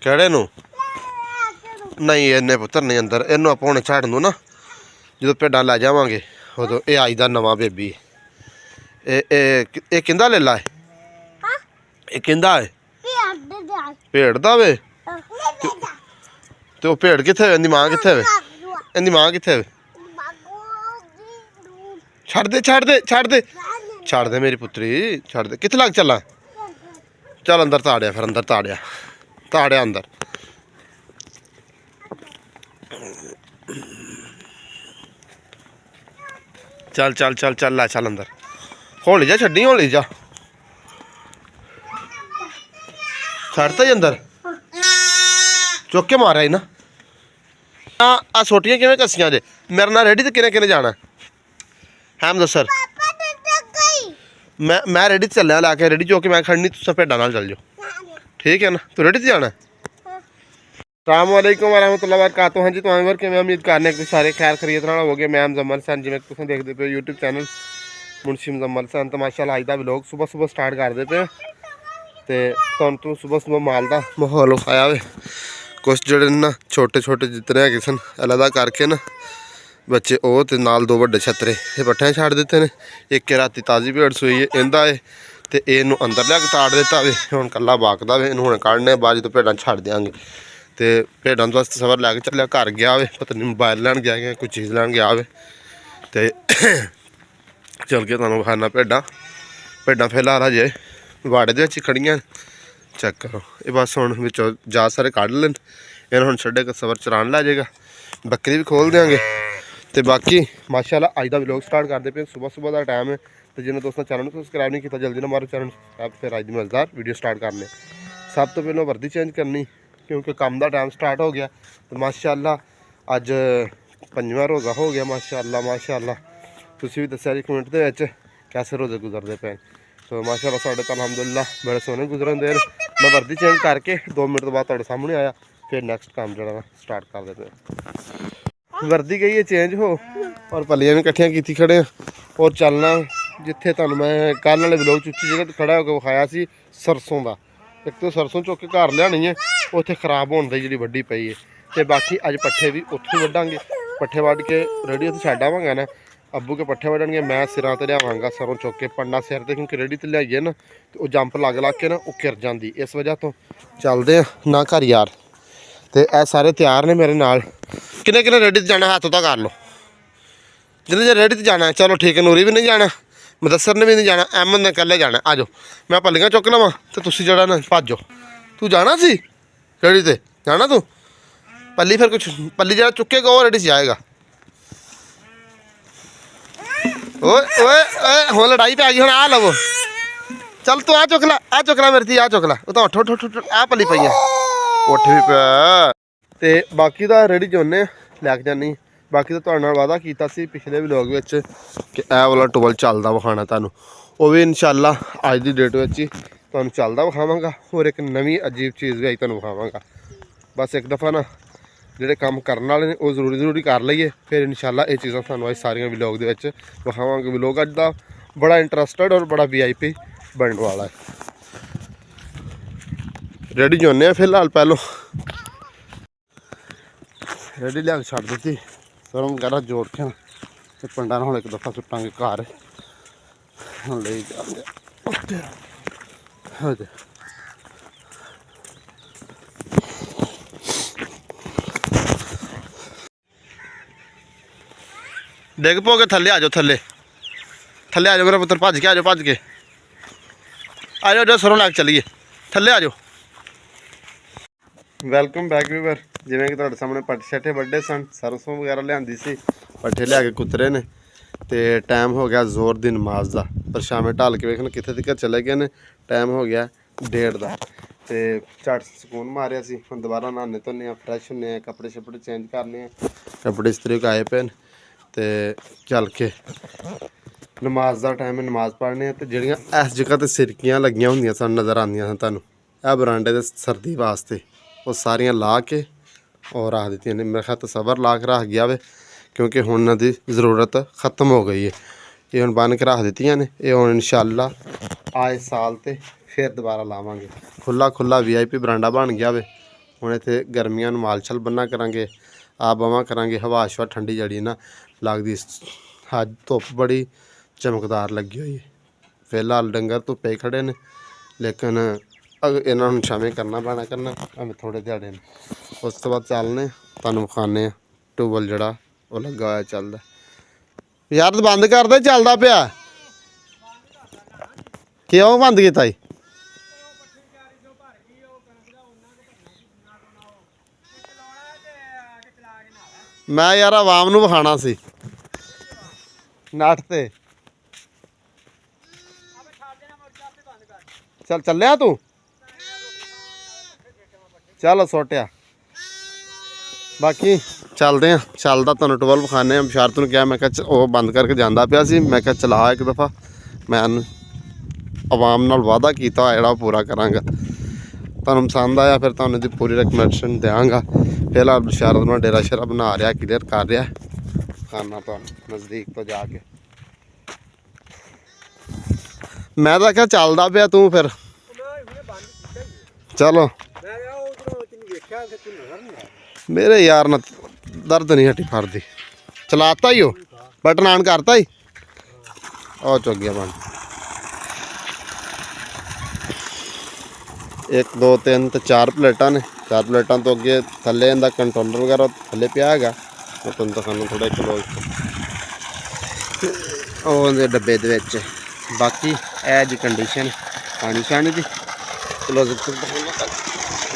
ਕਿਹੜੇ ਨੂੰ? ਨਹੀਂ ਇਹਨੇ ਪੁੱਤਰ ਨਹੀਂ ਅੰਦਰ, ਇਹਨੂੰ ਆਪਾਂ ਹੁਣੇ ਛੱਡ ਨੂੰ ਨਾ ਜਦੋਂ ਭੇਡਾਂ ਲੈ ਜਾਵਾਂਗੇ ਉਦੋਂ। ਇਹ ਆਈ ਦਾ ਨਵਾਂ ਬੇਬੀ। ਇਹ ਕਿੰਦਾ ਲੈ ਲਾ? ਇਹ ਕਿੰਦਾ ਹੈ? ਭੇਡ ਦਾ ਵੇ। ਤੇ ਉਹ ਭੇਡ ਕਿੱਥੇ ਵੇ? ਇਹਦੀ ਮਾਂ ਕਿੱਥੇ ਵੇ? ਇਹਦੀ ਮਾਂ ਕਿੱਥੇ ਵੇ? ਛੱਡ ਦੇ ਛੱਡ ਦੇ ਛੱਡ ਦੇ ਛੱਡ ਦੇ ਮੇਰੀ ਪੁੱਤਰੀ, ਛੱਡ ਦੇ। ਕਿੱਥੇ ਲੱਗ ਚੱਲਾਂ? ਚੱਲ ਅੰਦਰ ਤਾੜਿਆ, ਫਿਰ ਅੰਦਰ ਤਾੜਿਆ, ਤਾੜਿਆ ਅੰਦਰ। ਚੱਲ ਚੱਲ ਚੱਲ ਚੱਲ ਲੈ ਚੱਲ ਅੰਦਰ। ਹੌਲੀ ਜਾ, ਛੱਡੀ ਹੌਲੀ ਜਾ। ਛੱਡਤਾ ਹੀ ਅੰਦਰ, ਚੁੱਕ ਕੇ ਮਾਰਿਆ ਹੀ ਨਾ। ਆ ਛੋਟੀਆਂ ਕਿਵੇਂ ਕੱਸੀਆਂ ਜੇ? ਮੇਰੇ ਨਾਲ ਰੈਡੀ ਤੇ ਕਿਨੇ ਕਿਨੇ ਜਾਣਾ ਹੈ ਦੱਸਰ? ਮੈਂ ਰੈਡੀ ਤੇ ਚੱਲਿਆ, ਲਾ ਕੇ ਰੈਡੀ ਚੁੱਕ ਕੇ ਮੈਂ ਖੜਨੀ, ਤੁਸੀਂ ਭੇਡਾਂ ਨਾਲ ਚੱਲ ਜਾਓ, ठीक है ना? तो रेडी से जाना। अस्सलामुअलैकुम वरहमतुल्लाहि वबरकातुहू। हाँ जी, तो आए कि मैं उम्मीद करने कि सारे खैर खरीद नाल हो गए। मैं मुजम्मल सन, जिवें तुसीं देखदे पे यूट्यूब चैनल मुंशी मुजम्मल सन। तो माशाअल्लाह अज दा व्लॉग सुबह सुबह स्टार्ट करदे पे ते तुहानूं तो सुबह सुबह माल दा माहौल विखाया वे। कुछ जिहड़े ना छोटे छोटे जितने है सन अलहदा करके ना बच्चे वो ते नाल दो वड्डे छतरे ये पट्ठे छड्ड दित्ते ने। एक राती ताज़ी भेड़ सूई है इंदा है तो इनू अंदर लिया के ताड़ दिता वे। हुण कल्ला बाकदा वे, इनू हुण कढ़ने बाद जो भेड़ां छड्ड देंगे। तो भेड़ां वास्ते सबर लैके चलिया, घर गया वे, पता नहीं मोबाइल लैन गया कोई चीज़ लैन गया वे। तो चल के तुहानूं विखाना भेड़ां। भेड़ां फिलहाल हजे वाड़े दे विच खड़ियां, चेक करो। ये बस हुण विचों जा सारे कढ़ लैन, इन्हूं हुण छड्डे के सबर चरान लै जाएगा। बकरी भी खोल देंगे। तो बाकी माशाअल्लाह अज दा व्लॉग स्टार्ट करते पे। सुबह सुबह का टाइम है। तो जिन्हें दोस्तों चैनल को सबसक्राइब नहीं किया जल्दी ना हमारे चैनल सब्सक्राइब, फिर अज की मज़ेदार वीडियो स्टार्ट करने। सब तो पहले वर्दी चेंज करनी क्योंकि काम का टाइम स्टार्ट हो गया। तो माशाअल्लाह अज 5वां रोज़ा हो गया। माशाअल्लाह माशाअल्लाह तुसीं भी दस्सिया जी कमेंट दे विच कैसे रोज़े गुजरते पे। तो माशाअल्लाह साढ़े तो अलहमदुलिल्लाह बड़े सोहने गुजरन दे। मैं वर्दी चेंज करके 2 मिनट बाद तुहाडे सामने आया, फिर नैक्सट काम जो स्टार्ट कर देते। वर्दी गई है चेंज हो और पलियां भी कट्ठियां की खड़े और चलना जिथे तुहानूं मैं कल वाले व्लॉग च उच्ची जगह तो खड़ा होकर विखाया सी सरसों का। एक तो सरसों चुक के घर लियानी है, उत्थे खराब होने की जी वड्डी पई है। तो बाकी अज पट्ठे भी उत्थों वड्डांगे, पट्ठे वड्ड के रेडी उत्थे छड्ड आवांगा ना। अब्बू के पट्ठे वड्डणगे, मैं सिरां ते लियावांगा सरों चुक के। पन्ना सिर ते क्योंकि रेडी ते लियाइए ना तो वो जंप लग के ना वो गिर जाती, इस वजह तो चलते ना घर यार। तो यह सारे तैयार ने मेरे नाल। किन्ने किन्ने रेडी ते जाना हाथ उता कर लो, जिन्हें रेडी ते जाना है। चलो ठीक है, नूरी भी नहीं जाना, मुदस्सर ने भी नहीं जाना, अहमद ने कल्ले जाना। आ जाओ, मैं पल्लियां चुक लवां तो तुसीं जरा ना भजो। तू जाना सी रेडी ते जाना तू पल्ली, फिर कुछ पल्ली जरा चुकेगा वो रेडी से जाएगा। ओए ओए ओए हुण लड़ाई पै गई, हुण आ लवो। चल तू आ चुक ला, आ चुक ला मेरी थी, आ चुक ला। वो तो उठ उठ उठ आ पल्ली पई है, उठ भी पिया। तो बाकी तो रेडी जोने लैके जानी। बाकी तो तुहाडे नाल वादा कीता सी पिछले व्लॉग विच कि यह वाला टोल चलदा विखाना तुहानूं, वो भी इंशाअल्लाह अज की डेट विच ही तुहानूं चलदा विखावांगा। और एक नवीं अजीब चीज़ भी अज तुहानूं विखावांगा। बस एक दफ़ा ना जिहड़े काम करन वाले ने वो जरूरी कर लईए, फिर इंशाअल्लाह ये चीज़ां तुहानूं अज सारियां व्लॉग दे विच विखावांगे। व्लॉग अज दा बड़ा इंटरस्टिड और बड़ा VIP बनने वाला है। रेडी जोने फिलहाल पहलों रेडी लिया छड़ दी सरम वगैरह जोड़ के तो पिंडा हम एक दफ़ा सुटांगे घर ले जाते। डिग पोगे थले आ जाओ, थले थले आ जाओ मेरा पुत्र, भज के आ जाओ, भज के आ जाओ, सरों लैके चलीए, थले आ जाओ। Welcome back viewer. जिवें कि तुहाडे सामने पट्ठे शट्ठे वड्डे सन, सरसों वगैरह लिआंदी सी, पट्ठे लिया के कुतरे ने। तो टाइम हो गया जोर दी नमाज का, पर शामें ढल के वेखना कित्थे तक चले गए ने। टाइम हो गया 1:30 का। तो झट सुकून मारिया सी। हुण दोबारा नहाने धोने, फ्रैश होने, कपड़े शपड़े चेंज करने, कपड़े इस्त्री आए पे न। तो चल के नमाज का टाइम है, नमाज पढ़ने। तो जिहड़ियां इस जगह ते सिरकियां लगियां हुंदियां सन नज़र आंदियां सन तुहानूं, इह बरांडे दे सर्दी वास्ते वो सारियां ला के और रख दी ने। मेरे ख्याल तो सबर ला के रख गया वे क्योंकि हुण इन्हां दी ज़रूरत खत्म हो गई है। ये हुण बन के रख दित्तियां ने। ये हुण इंशाअल्लाह आए साल ते फिर दोबारा लावांगे। खुला खुला VIP बरांडा बन गया वे ਹੁਣ ਇੱਥੇ ਗਰਮੀਆਂ ਨੂੰ ਮਾਲ-ਛਲ ਬੰਨਾ ਕਰਾਂਗੇ, ਆ ਬਵਾਂ ਕਰਾਂਗੇ। ਹਵਾ ਸ਼ਵਾ ਠੰਡੀ ਜਿਹੜੀ ਨਾ ਲੱਗਦੀ। ਅੱਜ ਧੁੱਪ ਬੜੀ ਚਮਕਦਾਰ ਲੱਗੀ ਹੋਈ ਹੈ। ਫਿਲਹਾਲ ਡੰਗਰ ਧੁੱਪੇ ਹੀ ਖੜੇ ਨੇ, ਲੇਕਿਨ ਇਹਨਾਂ ਨੂੰ ਛਾਵੇਂ ਕਰਨਾ ਪੈਣਾ ਐਵੇਂ ਥੋੜ੍ਹੇ ਦਿਹਾੜੇ ਨੇ। ਉਸ ਤੋਂ ਬਾਅਦ ਚੱਲਨੇ ਤੁਹਾਨੂੰ ਵਿਖਾਉਂਦੇ ਹਾਂ ਟਿਊਬਵੈੱਲ ਜਿਹੜਾ ਉਹ ਲੱਗਾ ਹੋਇਆ ਚੱਲਦਾ। ਯਾਰ ਬੰਦ ਕਰਦੇ, ਚੱਲਦਾ ਪਿਆ। ਕਿਉਂ ਬੰਦ ਕੀਤਾ ਜੀ? ਮੈਂ ਯਾਰ ਆਵਾਮ ਨੂੰ ਵਿਖਾਉਣਾ ਸੀ ਨੱਠ ਤੇ। ਚੱਲ ਚੱਲਿਆ ਤੂੰ? ਚੱਲ ਸੁੱਟਿਆ। ਬਾਕੀ ਚੱਲਦੇ ਆ, ਚੱਲਦਾ ਤੁਹਾਨੂੰ ਟਿਊਬਵੈੱਲ ਵਿਖਾਉਂਦੇ ਆ। ਬਸ਼ਾਰਤ ਨੂੰ ਕਿਹਾ, ਮੈਂ ਕਿਹਾ ਉਹ ਬੰਦ ਕਰਕੇ ਜਾਂਦਾ ਪਿਆ ਸੀ, ਮੈਂ ਕਿਹਾ ਚਲਾ ਇੱਕ ਦਫਾ। ਮੈਂ ਆਵਾਮ ਨਾਲ ਵਾਅਦਾ ਕੀਤਾ ਹੋਇਆ ਜਿਹੜਾ ਉਹ ਪੂਰਾ ਕਰਾਂਗਾ। ਤੁਹਾਨੂੰ ਪਸੰਦ ਆਇਆ ਫਿਰ ਤੁਹਾਨੂੰ ਇਹਦੀ ਪੂਰੀ ਰਿਕਮੈਂਡੇਸ਼ਨ ਦਿਆਂਗਾ। ਫਿਲਹਾਲ ਬਸ਼ਾਰਤ ਨਾਲ ਡੇਰਾ ਸ਼ੇਰਾ ਬਣਾ ਰਿਹਾ, ਕਲੀਅਰ ਕਰ ਰਿਹਾ। ਖਾਣਾ ਤੁਹਾਨੂੰ ਨਜ਼ਦੀਕ ਤੋਂ ਜਾ ਕੇ। ਮੈਂ ਤਾਂ ਕਿਹਾ ਚੱਲਦਾ ਪਿਆ ਤੂੰ ਫਿਰ। ਚਲੋ ਮੇਰੇ ਯਾਰ ਨਾਲ ਦਰਦ ਨਹੀਂ ਹਟੀ ਫਰਦੀ। ਚਲਾਤਾ ਹੀ ਉਹ ਬਟਨ ਆਨ ਕਰਤਾ ਹੀ। ਉਹ ਚੁੱਕ ਗਿਆ ਬੰਦ। 1 2 3 ਤੇ 4 ਪਲੇਟਾਂ ਨੇ। 4 ਪਲੇਟਾਂ ਤੋਂ ਅੱਗੇ ਥੱਲੇ ਇਹਦਾ ਕੰਟਰੋਲਰ ਵਗੈਰਾ ਥੱਲੇ ਪਿਆ ਹੈਗਾ। ਉਹ ਤੁਹਾਨੂੰ ਦਿਖਾਉਣਾ ਥੋੜ੍ਹਾ ਕਲੋਜ਼ ਉਹ ਦੇ ਡੱਬੇ ਦੇ ਵਿੱਚ। ਬਾਕੀ ਇਹ ਜੀ ਕੰਡੀਸ਼ਨ ਪਾਣੀ ਛਾਣੀ ਦੀ ਕਲੋਜ਼।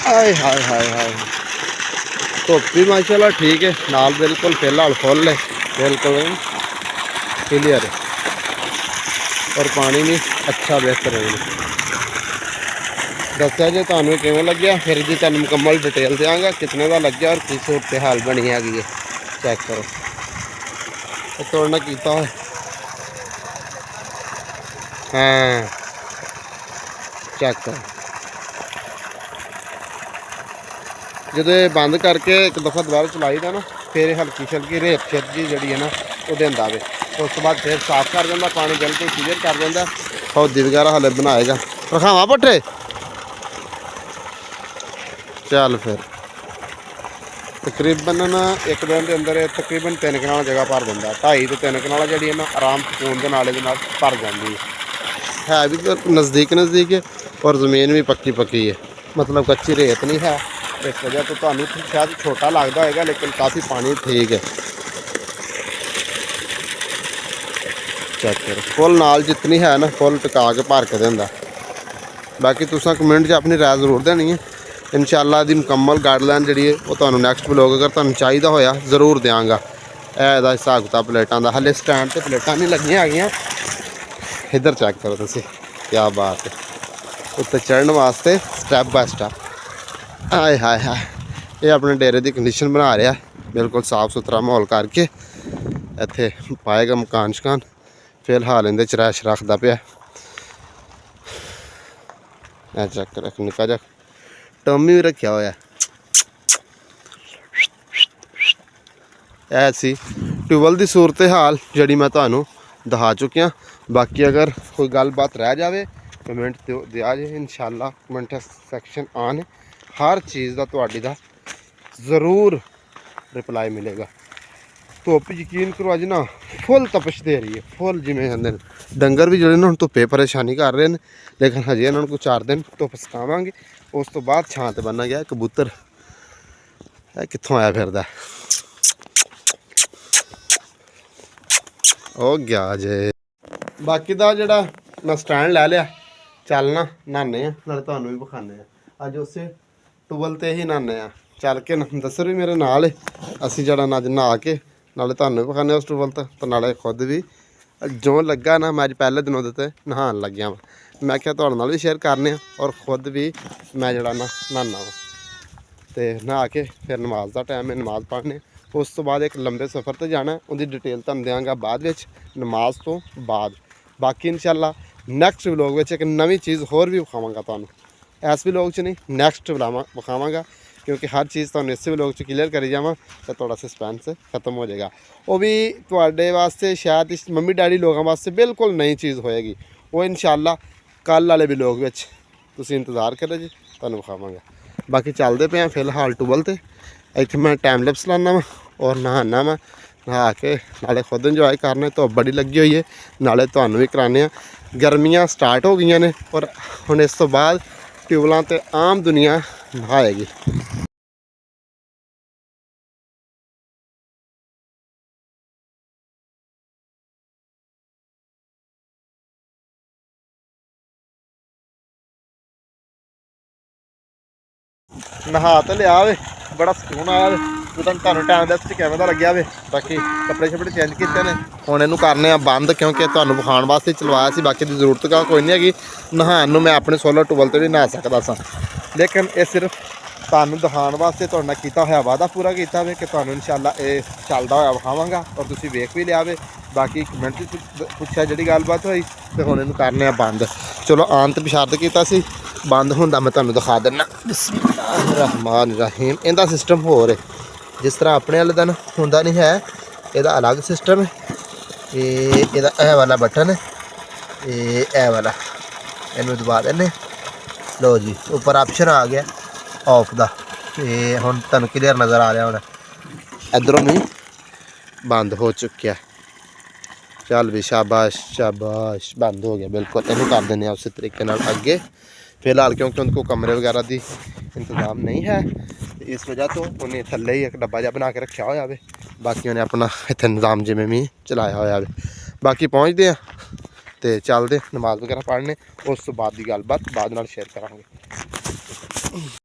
ਆਏ ਹਾਏ ਹਾਏ ਹਾਏ। ਧੁੱਪ ਵੀ ਮਾਸ਼ਾਅੱਲਾ ਠੀਕ ਹੈ, ਨਾਲ ਬਿਲਕੁਲ ਫਿਲਹਾਲ ਫੁੱਲ ਹੈ, ਬਿਲਕੁਲ ਕਲੀਅਰ ਹੈ। ਔਰ ਪਾਣੀ ਵੀ ਅੱਛਾ ਬਿਹਤਰ ਹੈ। ਦੱਸਿਆ ਜੇ ਤੁਹਾਨੂੰ ਕਿਵੇਂ ਲੱਗਿਆ, ਫਿਰ ਜੀ ਤੁਹਾਨੂੰ ਮੁਕੰਮਲ ਡਿਟੇਲ ਦਿਆਂਗਾ ਕਿਤਨੇ ਦਾ ਲੱਗਿਆ ਔਰ ਕੀ ਸੂਰਤ ਹਾਲ ਬਣੀ ਹੈਗੀ ਹੈ। ਚੈੱਕ ਕਰੋ ਇਹ ਤੋੜਨਾ ਕੀਤਾ ਹੋਇਆ। ਹਾਂ ਚੈੱਕ ਕਰੋ। ਜਦੋਂ ਇਹ ਬੰਦ ਕਰਕੇ ਇੱਕ ਦਫਾ ਦੁਬਾਰਾ ਚਲਾਈਦਾ ਨਾ, ਫਿਰ ਹਲਕੀ ਛਲਕੀ ਰੇਤ ਛਿੱਤ ਜੀ ਜਿਹੜੀ ਹੈ ਨਾ ਉਹ ਦਿੰਦਾ ਵੇ। ਉਸ ਤੋਂ ਬਾਅਦ ਫਿਰ ਸਾਫ਼ ਕਰ ਦਿੰਦਾ, ਪਾਣੀ ਬਿਲਕੁਲ ਕਲੀਅਰ ਕਰ ਦਿੰਦਾ। ਹੌਦੀ ਵਗੈਰਾ ਹਲੇ ਬਣਾਏਗਾ। ਰਖਾਵਾਂ ਪੱਠੇ। ਚੱਲ ਫਿਰ ਤਕਰੀਬਨ ਨਾ ਇੱਕ ਦਿਨ ਦੇ ਅੰਦਰ ਤਕਰੀਬਨ 3 ਕਨਾਲ ਜਗ੍ਹਾ ਭਰ ਦਿੰਦਾ। 2.5 ਤੋਂ 3 ਕਨਾਲ ਜਿਹੜੀ ਹੈ ਨਾ ਆਰਾਮ ਸਕੂਨ ਦੇ ਨਾਲੇ ਦੇ ਨਾਲ ਭਰ ਜਾਂਦੀ ਹੈ ਵੀ ਨਜ਼ਦੀਕ ਹੈ। ਔਰ ਜ਼ਮੀਨ ਵੀ ਪੱਕੀ ਪੱਕੀ ਹੈ, ਮਤਲਬ ਕੱਚੀ ਰੇਤ ਨਹੀਂ ਹੈ। ਇਸ ਵਜ੍ਹਾ ਤੋਂ ਤੁਹਾਨੂੰ ਸ਼ਾਇਦ ਛੋਟਾ ਲੱਗਦਾ ਹੋਏਗਾ, ਲੇਕਿਨ ਕਾफ़ी ਪਾਣੀ ਠੀਕ ਹੈ। ਚੈੱਕ ਕਰੋ ਫੁੱਲ ਨਾਲ ਜਿਤਨੀ ਹੈ ਨਾ ਫੁੱਲ ਟਿਕਾ ਕੇ ਭਰ ਕੇ ਦਿੰਦਾ। ਬਾਕੀ ਤੁਸੀਂ ਕਮੈਂਟ 'ਚ ਆਪਣੀ ਰਾਏ ਜ਼ਰੂਰ ਦੇਣੀ ਹੈ। ਇਨਸ਼ਾਅੱਲਾ ਦੀ ਮੁਕੰਮਲ ਗਾਈਡਲਾਈਨ ਜਿਹੜੀ ਹੈ ਉਹ ਤੁਹਾਨੂੰ ਨੈਕਸਟ ਵਲੋਗ ਅਗਰ ਤੁਹਾਨੂੰ ਚਾਹੀਦਾ ਹੋਇਆ ਜ਼ਰੂਰ ਦਿਆਂਗਾ। ਇਹ ਇਹਦਾ ਹਿਸਾਬ ਕਿਤਾਬ ਪਲੇਟਾਂ ਦਾ। ਹਲੇ ਸਟੈਂਡ 'ਤੇ ਪਲੇਟਾਂ ਨਹੀਂ ਲੱਗੀਆਂ ਹੈਗੀਆਂ। ਇੱਧਰ ਚੈੱਕ ਕਰੋ ਤੁਸੀਂ, ਕਿਆ ਬਾਤ ਹੈ। ਉੱਤੇ ਚੜ੍ਹਨ ਵਾਸਤੇ ਸਟੈਪ ਬਾਏ ਸਟੈਪ। ਆਏ ਹਾਏ ਹਾਏ। ਇਹ ਆਪਣੇ ਡੇਰੇ ਦੀ ਕੰਡੀਸ਼ਨ ਬਣਾ ਰਿਹਾ, ਬਿਲਕੁਲ ਸਾਫ ਸੁਥਰਾ ਮਾਹੌਲ ਕਰਕੇ। ਇੱਥੇ ਪਾਏਗਾ ਮਕਾਨ ਸ਼ਕਾਨ। ਫਿਲਹਾਲ ਇਹਦੇ 'ਚ ਰੈਸ਼ ਰੱਖਦਾ ਪਿਆ। ਇਹ ਚੈੱਕ ਰੱਖ, ਨਿੱਕਾ ਜਿਹਾ ਟਮੀ ਵੀ ਰੱਖਿਆ ਹੋਇਆ। ਇਹ ਸੀ ਟਿਊਬਵੈੱਲ ਦੀ ਸੂਰਤ ਹਾਲ ਜਿਹੜੀ ਮੈਂ ਤੁਹਾਨੂੰ ਦਿਖਾ ਚੁੱਕਿਆ। ਬਾਕੀ ਅਗਰ ਕੋਈ ਗੱਲਬਾਤ ਰਹਿ ਜਾਵੇ ਕਮੈਂਟ ਦਿਆ ਜੇ। ਇਨਸ਼ਾਅੱਲਾ ਕਮੈਂਟ ਸੈਕਸ਼ਨ ਆਨ ਹਰ ਚੀਜ਼ ਦਾ ਤੁਹਾਡੀ ਦਾ ਜ਼ਰੂਰ ਰਿਪਲਾਈ ਮਿਲੇਗਾ। ਧੁੱਪ ਯਕੀਨ ਕਰੋ ਅੱਜ ਨਾ ਫੁੱਲ ਤਪਸ਼ ਦੇ ਰਹੀ ਹੈ, ਫੁੱਲ ਜਿਵੇਂ ਕਹਿੰਦੇ ਨੇ। ਡੰਗਰ ਵੀ ਜਿਹੜੇ ਨੇ ਹੁਣ ਧੁੱਪੇ ਪਰੇਸ਼ਾਨੀ ਕਰ ਰਹੇ ਨੇ, ਲੇਕਿਨ ਹਜੇ ਇਹਨਾਂ ਨੂੰ ਕੋਈ 4 ਦਿਨ ਧੁੱਪ ਸਕਾਵਾਂਗੇ। ਉਸ ਤੋਂ ਬਾਅਦ ਛਾਂ 'ਤੇ ਬੰਨਾ ਗਿਆ। ਕਬੂਤਰ ਇਹ ਕਿੱਥੋਂ ਆਇਆ ਫਿਰਦਾ? ਉਹ ਗਿਆ ਜੇ। ਬਾਕੀ ਦਾ ਜਿਹੜਾ ਮੈਂ ਸਟੈਂਡ ਲੈ ਲਿਆ, ਚੱਲਣਾ ਨਹਾਉਂਦੇ ਆ, ਨਾਲੇ ਤੁਹਾਨੂੰ ਵੀ ਵਿਖਾਉਂਦੇ ਆ। ਅੱਜ ਉਸੇ ਟਿਊਬਵੈੱਲ 'ਤੇ ਹੀ ਨਹਾਉਂਦੇ ਆ। ਚੱਲ ਕੇ ਦੱਸਰ ਵੀ ਮੇਰੇ ਨਾਲ ਹੈ। ਅਸੀਂ ਜਿਹੜਾ ਅੱਜ ਨਹਾ ਕੇ ਨਾਲੇ ਤੁਹਾਨੂੰ ਵੀ ਵਿਖਾਉਂਦੇ ਉਸ ਟਿਊਬਵੈੱਲ 'ਤੇ ਨਾਲੇ ਖੁਦ ਵੀ ਜੋ ਲੱਗਾ ਨਾ। ਮੈਂ ਅੱਜ ਪਹਿਲੇ ਦਿਨ ਉਹਦੇ 'ਤੇ ਨਹਾਉਣ ਲੱਗਿਆ ਵਾ। ਮੈਂ ਕਿਹਾ ਤੁਹਾਡੇ ਨਾਲ ਵੀ ਸ਼ੇਅਰ ਕਰਨੇ ਆ ਔਰ ਖੁਦ ਵੀ ਮੈਂ ਜਿਹੜਾ ਨਾ ਨਹਾਉਂਦਾ ਵਾ। ਅਤੇ ਨਹਾ ਕੇ ਫਿਰ ਨਮਾਜ਼ ਦਾ ਟਾਈਮ ਹੈ, ਨਮਾਜ਼ ਪੜ੍ਹਨੇ। ਉਸ ਤੋਂ ਬਾਅਦ ਇੱਕ ਲੰਬੇ ਸਫ਼ਰ 'ਤੇ ਜਾਣਾ, ਉਹਦੀ ਡਿਟੇਲ ਤੁਹਾਨੂੰ ਦਿਆਂਗਾ ਬਾਅਦ ਵਿੱਚ, ਨਮਾਜ਼ ਤੋਂ ਬਾਅਦ। ਬਾਕੀ ਇਨਸ਼ਾਅੱਲਾ ਨੈਕਸਟ ਵਲੋਗ ਵਿੱਚ ਇੱਕ ਨਵੀਂ ਚੀਜ਼ ਹੋਰ ਵੀ ਵਿਖਾਵਾਂਗਾ ਤੁਹਾਨੂੰ। ਇਸ ਵਲੋਗ 'ਚ ਨਹੀਂ, ਨੈਕਸਟ ਵਿਖਾਵਾਂਗਾ, ਕਿਉਂਕਿ ਹਰ ਚੀਜ਼ ਤੁਹਾਨੂੰ ਇਸੇ ਵਲੋਗ 'ਚ ਕਲੀਅਰ ਕਰੀ ਜਾਵਾਂ ਤਾਂ ਤੁਹਾਡਾ ਸਸਪੈਂਸ ਖਤਮ ਹੋ ਜਾਏਗਾ। ਉਹ ਵੀ ਤੁਹਾਡੇ ਵਾਸਤੇ ਸ਼ਾਇਦ ਇਸ ਮੰਮੀ ਡੈਡੀ ਲੋਕਾਂ ਵਾਸਤੇ ਬਿਲਕੁਲ ਨਈ ਚੀਜ਼ ਹੋਏਗੀ। ਉਹ ਇਨਸ਼ਾਅੱਲਾ ਕੱਲ੍ਹ ਵਾਲੇ ਵਲੋਗ ਵਿੱਚ ਤੁਸੀਂ ਇੰਤਜ਼ਾਰ ਕਰੋ ਜੀ, ਤੁਹਾਨੂੰ ਵਿਖਾਵਾਂਗਾ। बाकी चलते पे फिलहाल टूबल ते इत्थे मैं टाइम लैप्स लाना वा और नहाना वा। नहा के नाले खुद इंजॉय करने धुप्प बड़ी लगी हुई है नाले तुहानू भी कराने। गर्मियाँ स्टार्ट हो गई ने और हुण इस तो बाद ट्यूबलों ते आम दुनिया नहाएगी। नहा तो लिया वे बड़ा सुकून आया वे तुहानू टाइम लैप्स च किवें दा लग्या वे। बाकी कपड़े शपड़े चेंज किए ने हुण इहनूं करने बंद क्योंकि तुहानू विखाउण वास्ते चलवाया सी। बाकी दी जरूरत कोई नहीं हैगी। नहाउण नूं मैं अपने सोलर ट्यूबल ते भी नहा सकदा सां लेकिन ये सिर्फ तुहानू दिखाउण वास्ते तुहाडे नाल कीता होया वादा पूरा किया वे कि तुहानू इंशाअल्लाह ये चलदा होया विखावांगा और तुसीं वेख भी लिया वे। बाकी कमेंट पुछया जिहड़ी गलबात होई ते हुण इहनूं करने बंद। चलो आन ते बिशारत कीता सी बंद होंदा मैं तुहानू दिखा दिन्ना। बिस्मिल्लाहिर्रहमान रहीम इहदा सिस्टम होर है जिस तरह अपने वाले दिन होंदा नहीं है। इहदा अलग सिस्टम है। ये इहदा ए वाला बटन है ये ए वाला इहनूं दबा देने। लो जी ऊपर ऑप्शन आ गया ऑफ दा। ये हुण तुहानू क्लीयर नज़र आ रहा होना इधरों भी बंद हो चुकिया। चल भी शाबाश शाबाश बंद हो गया बिल्कुल। इनू कर देने उस तरीके नाल अगे फिलहाल क्योंकि उनको कमरे वगैरह की इंतजाम नहीं है इस वजह तो उन्हें थल्ले ही एक डब्बा जहा बना के रखा होया वे। बाकी उन्हें अपना इत्थे निज़ाम जिमें भी चलाया होया वे। बाकी पहुँचते हैं तो चलते नमाज वगैरह पढ़ने उस तो बाद की गलबात बाद नाल शेयर करांगे।